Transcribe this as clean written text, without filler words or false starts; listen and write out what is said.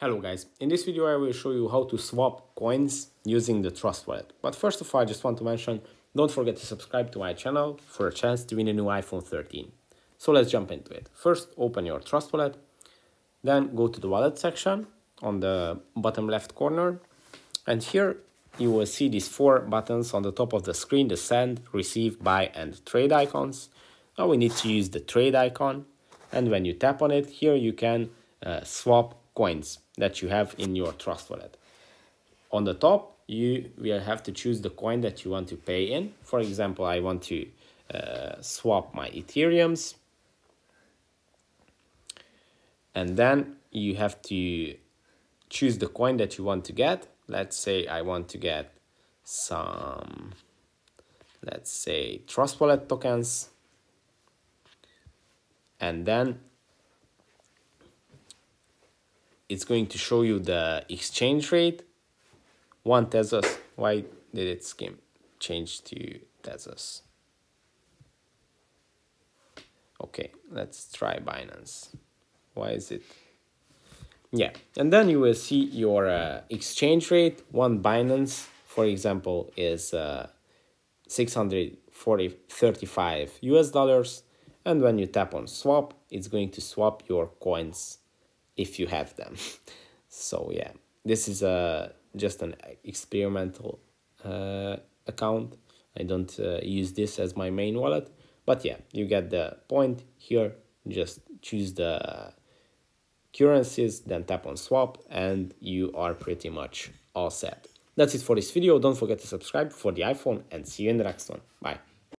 Hello guys, in this video I will show you how to swap coins using the Trust Wallet. But first of all, I just want to mention, don't forget to subscribe to my channel for a chance to win a new iPhone 13. So let's jump into it. First, open your Trust Wallet, then go to the wallet section on the bottom left corner. And here you will see these four buttons on the top of the screen, the send, receive, buy, and trade icons. Now we need to use the trade icon. And when you tap on it, here you can swap coins that you have in your Trust Wallet. On the top, you will have to choose the coin that you want to pay in. For example, I want to swap my Ethereums. And then you have to choose the coin that you want to get. Let's say I want to get some, let's say, Trust Wallet tokens. And then it's going to show you the exchange rate. 1 Tezos. Why did it change to Tezos? Okay, let's try Binance. Why is it? Yeah, and then you will see your exchange rate. 1 Binance, for example, is 635 US dollars. And when you tap on swap, it's going to swap your coins if you have them. So yeah, this is just an experimental account. I don't use this as my main wallet, but yeah, you get the point here. Just choose the currencies, then tap on swap, and you are pretty much all set. That's it for this video. Don't forget to subscribe for the iPhone, and see you in the next one. Bye.